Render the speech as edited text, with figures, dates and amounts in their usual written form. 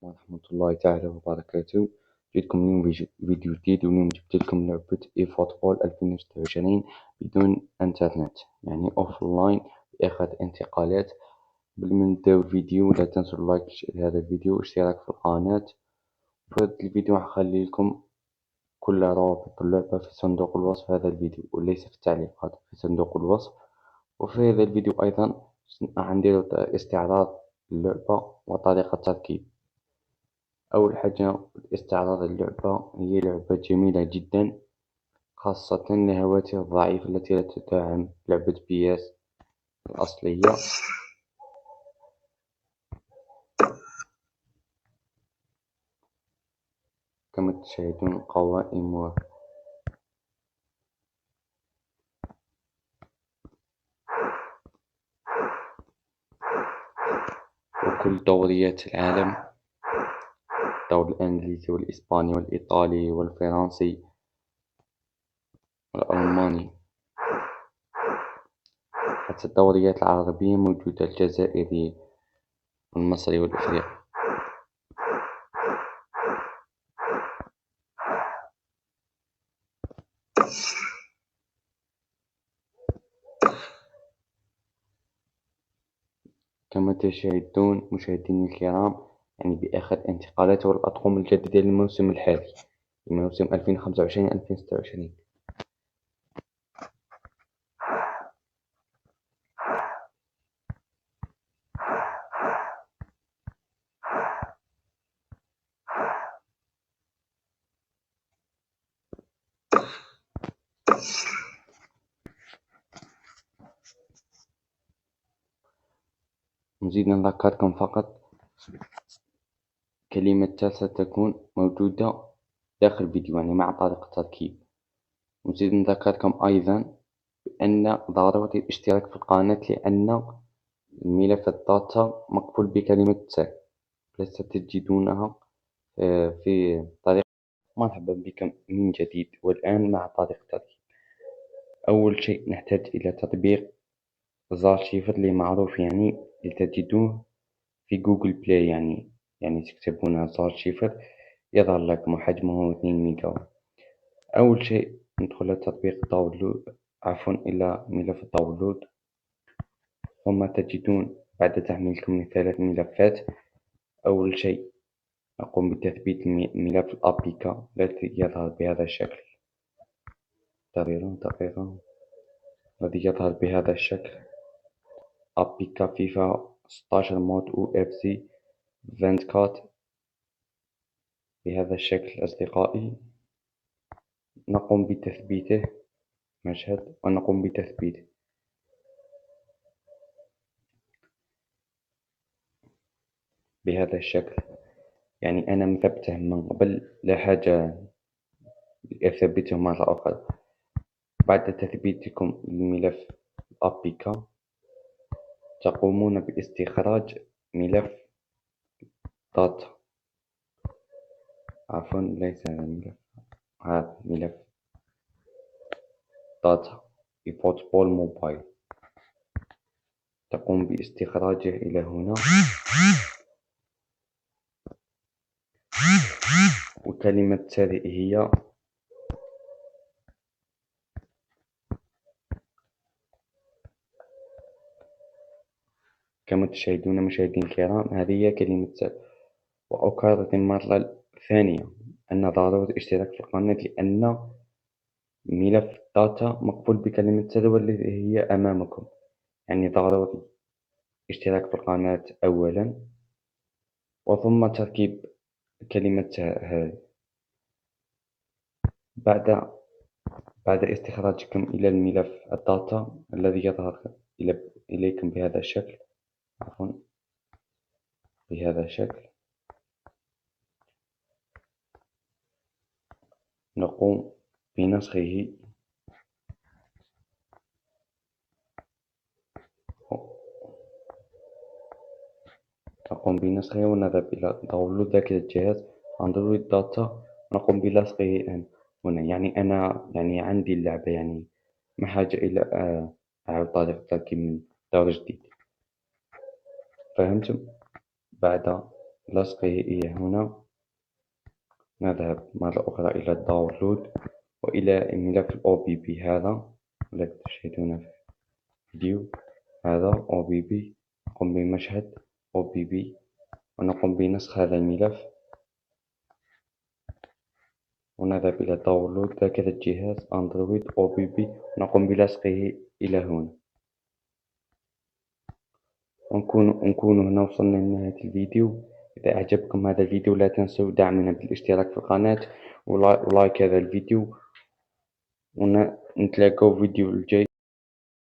ورحمة الله تعالى وبركاته. جيتكم اليوم فيديو جديد، واليوم جبت لكم لعبة اي فوتبول 2026 بدون انترنت، يعني اوف لاين بإخذ انتقالات. قبل ما نبداو الفيديو لا تنسوا اللايك لهذا الفيديو واشتراك في القناة. في هذا الفيديو هخلي لكم كل روابط اللعبة في صندوق الوصف هذا الفيديو، وليس في التعليقات، في صندوق الوصف. وفي هذا الفيديو أيضا عندي استعراض اللعبة وطريقة تركيب. أول حاجة استعراض اللعبة، هي لعبة جميلة جدا خاصة للهواتف الضعيفة التي لا تدعم لعبة PS الأصلية. كما تشاهدون قوائم وكل دوريات العالم، الدوري الإنجليزي والإسباني والإيطالي والفرنسي والألماني، حتى الدوريات العربية موجودة، الجزائري والمصري والإفريقي. كما تشاهدون مشاهديني الكرام، يعني بأخذ انتقالات والأطقم الجديدة للموسم الحالي، موسم 2025-2026. نزيد نذكركم فقط، كلمة تال ستكون موجودة داخل الفيديو، يعني مع طريقة التركيب. نزيد نذكركم أيضا بأن ضرورة الاشتراك في القناة، لأن ملف الداتا مقفول بكلمة تال، ستجدونها في طريقة. مرحبا بكم من جديد، والآن مع طريقة التركيب. أول شيء نحتاج إلى تطبيق زارشيفر اللي معروف، يعني لتجدوه في جوجل بلاي، يعني تكتبون زارشيفر يظهر لكم، حجمه 2 ميجا. أول شيء ندخل تطبيق داونلود، إلى ملف الداونلود، ثم تجدون بعد تحميلكم لثلاث ملفات. أول شيء نقوم بتثبيت ملف الأبليكا الذي يظهر بهذا الشكل. دقيقة الذي يظهر بهذا الشكل، أبليكا فيفا 16 مود UFC 24 بهذا الشكل. أصدقائي، نقوم بتثبيته مشهد، ونقوم بتثبيته بهذا الشكل. يعني أنا مثبته من قبل، لا حاجة لأثبته مرة أخرى. بعد تثبيتكم لملف الأبليكا تقومون باستخراج ملف داتا، ليس هذا الملف، هذا ملف داتا eFootball موبايل. تقوم باستخراجه إلى هنا، وكلمة تالي هي كما تشاهدون مشاهدينا الكرام، هذه هي كلمة تالي. وأكرر المرة الثانية أن ضرورة الاشتراك في القناة، لأن ملف الداتا مقفول بكلمة تالي والتي هي أمامكم. يعني ضروري اشتراك في القناة أولا، وثم تركيب كلمة هذه. بعد استخراجكم إلى الملف الداتا الذي يظهر إليكم بهذا الشكل، بهذا الشكل، نقوم بنسخه ونذهب إلى داونلود ذاكرة الجهاز أندرويد داتا، نقوم بلصقه هنا. يعني أنا عندي اللعبة، يعني ما حاجة إلى أعود طريقة التركيب من دور جديد. فهمتم؟ بعد لصقه إلى هنا. نذهب مرة أخرى إلى الداونلود وإلى ملف OBB هذا الذي تشاهدونه في الفيديو. هذا OBB. نقوم بمشهد OBB ونقوم بنسخ هذا الملف ونذهب إلى داونلود ذاكرة جهاز أندرويد OBB ونقوم بلصقه إلى هنا. ونكون هنا وصلنا لنهاية الفيديو. إذا أعجبكم هذا الفيديو لا تنسوا دعمنا بالاشتراك في القناة ولايك هذا الفيديو، ونتلاقوا في الفيديو الجاي.